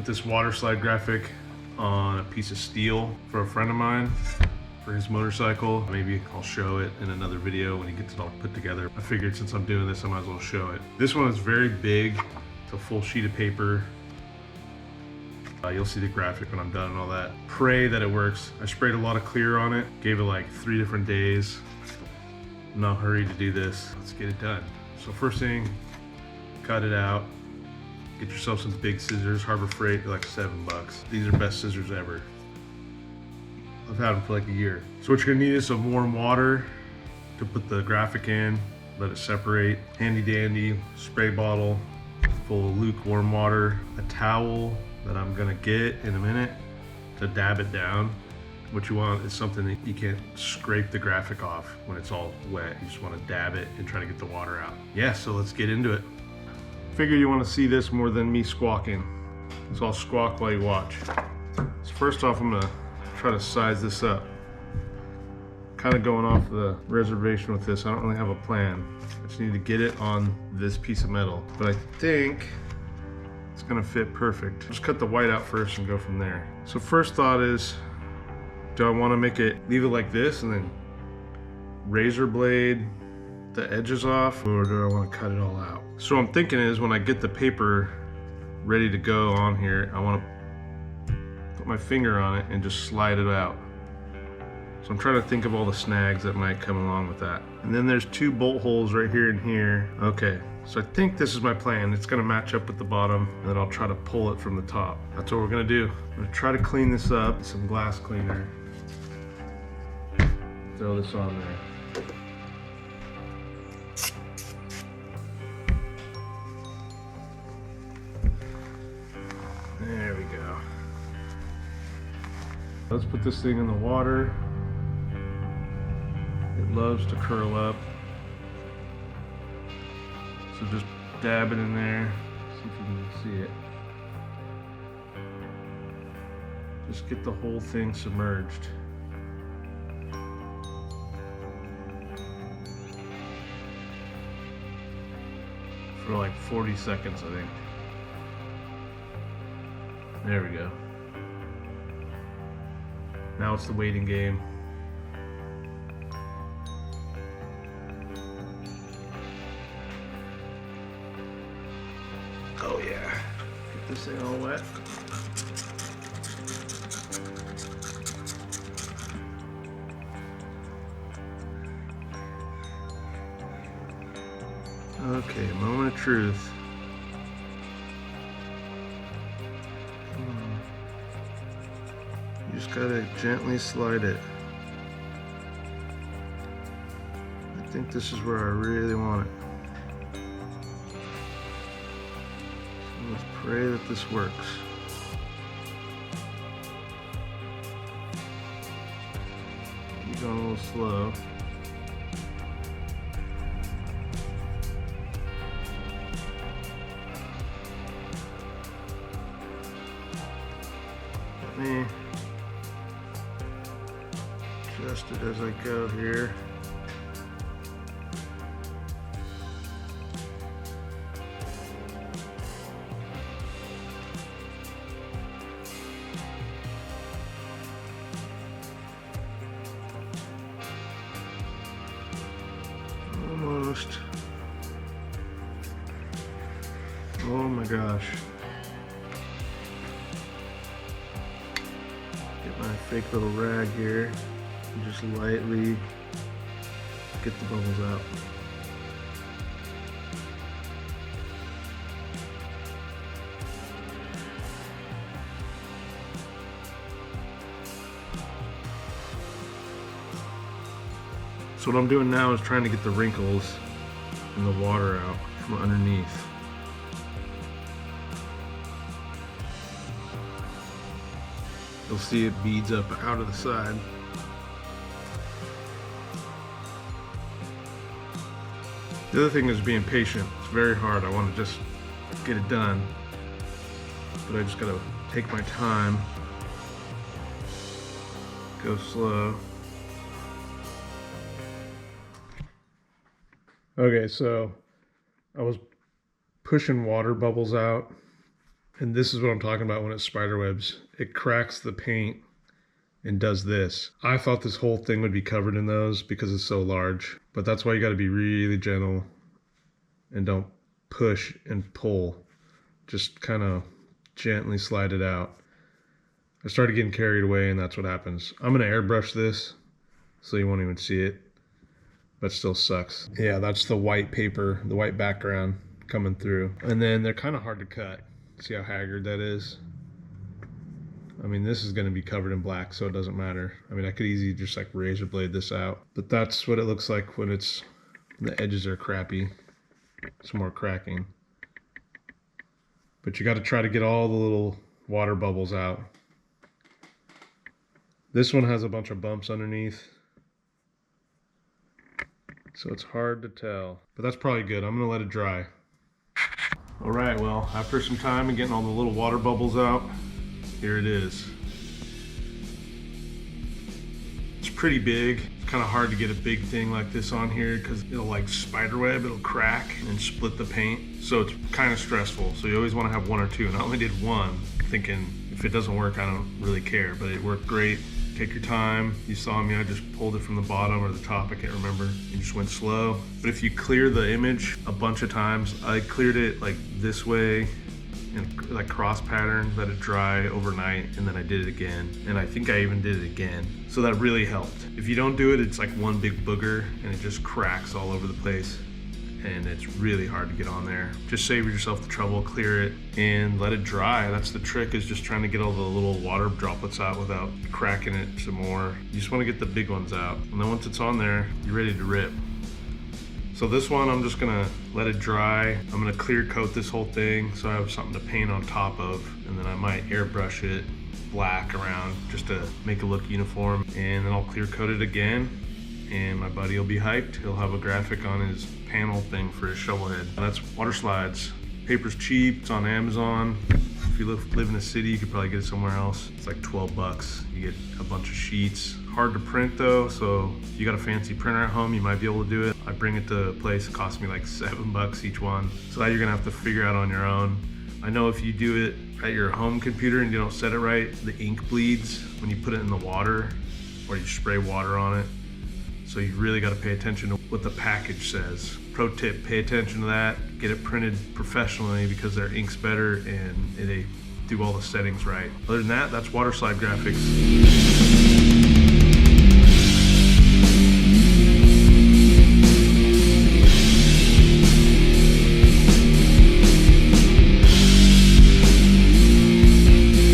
put this water slide graphic on a piece of steel for a friend of mine for his motorcycle. Maybe I'll show it in another video when he gets it all put together. I figured since I'm doing this, I might as well show it. This one is very big. It's a full sheet of paper. You'll see the graphic when I'm done and all that. Pray that it works. I sprayed a lot of clear on it. Gave it like 3 different days. I'm not hurried to do this. Let's get it done. So first thing, cut it out. Get yourself some big scissors. Harbor Freight, they're like $7. These are best scissors ever. I've had them for like a year. So what you're gonna need is some warm water to put the graphic in, let it separate. Handy dandy spray bottle full of lukewarm water, a towel that I'm gonna get in a minute to dab it down. What you want is something that you can't scrape the graphic off when it's all wet. You just wanna dab it and try to get the water out. Yeah, so let's get into it. Figure you wanna see this more than me squawking. So I'll squawk while you watch. So first off, I'm gonna try to size this up. Kind of going off the reservation with this. I don't really have a plan. I just need to get it on this piece of metal. But I think it's gonna fit perfect. Just cut the white out first and go from there. So first thought is, do I wanna leave it like this and then razor blade the edges off, or do I wanna cut it all out? So what I'm thinking is when I get the paper ready to go on here, I wanna put my finger on it and just slide it out. So I'm trying to think of all the snags that might come along with that. And then there's 2 bolt holes right here and here. Okay, so I think this is my plan. It's gonna match up with the bottom, and then I'll try to pull it from the top. That's what we're gonna do. I'm gonna try to clean this up with some glass cleaner. Throw this on there. There we go. Let's put this thing in the water. It loves to curl up. So just dab it in there. See if you can see it. Just get the whole thing submerged. For like 40 seconds, I think. There we go. Now it's the waiting game. Oh yeah. Get this thing all wet. Okay, moment of truth. You just gotta gently slide it. I think this is where I really want it. So let's pray that this works. You're going a little slow. Let me adjust it as I go here. Almost. Oh my gosh. Get my fake little rag here and just lightly get the bubbles out. So what I'm doing now is trying to get the wrinkles and the water out from underneath. You'll see it beads up out of the side. The other thing is being patient. It's very hard. I want to just get it done, but I just gotta take my time, go slow. Okay, so I was pushing water bubbles out And this is what I'm talking about when it spider webs. It cracks the paint and does this. I thought this whole thing would be covered in those because it's so large, but that's why you gotta be really gentle and don't push and pull. Just kind of gently slide it out. I started getting carried away and that's what happens. I'm gonna airbrush this so you won't even see it, but still sucks. Yeah, that's the white paper, the white background coming through. And then they're kind of hard to cut. See how haggard that is? I mean, this is gonna be covered in black, so it doesn't matter. I mean, I could easily just like razor blade this out, but that's what it looks like when the edges are crappy. Some more cracking. But you gotta try to get all the little water bubbles out. This one has a bunch of bumps underneath, so it's hard to tell, but that's probably good. I'm gonna let it dry. All right, well, after some time and getting all the little water bubbles out, here it is. It's pretty big. It's kind of hard to get a big thing like this on here because it'll like spider web, it'll crack and split the paint. So it's kind of stressful. So you always want to have one or two. And I only did one, thinking if it doesn't work, I don't really care, but it worked great. Take your time. You saw me, I just pulled it from the bottom or the top, I can't remember. You just went slow. But if you clear the image a bunch of times, I cleared it like this way and like cross pattern, let it dry overnight, and then I did it again. And I think I even did it again. So that really helped. If you don't do it, it's like one big booger and it just cracks all over the place. And it's really hard to get on there. Just save yourself the trouble, clear it, and let it dry. That's the trick, is just trying to get all the little water droplets out without cracking it some more. You just wanna get the big ones out. And then once it's on there, you're ready to rip. So this one, I'm just gonna let it dry. I'm gonna clear coat this whole thing so I have something to paint on top of, and then I might airbrush it black around just to make it look uniform. And then I'll clear coat it again, and my buddy will be hyped. He'll have a graphic on his panel thing for his shovel head. That's water slides. Paper's cheap, it's on Amazon. If you live in a city, you could probably get it somewhere else. It's like 12 bucks. You get a bunch of sheets. Hard to print though, so if you got a fancy printer at home, you might be able to do it. I bring it to a place, it costs me like 7 bucks each one. So that you're gonna have to figure out on your own. I know if you do it at your home computer and you don't set it right, the ink bleeds when you put it in the water or you spray water on it. So you really got to pay attention to what the package says. Pro tip, pay attention to that. Get it printed professionally because their ink's better and they do all the settings right. Other than that, that's waterslide graphics.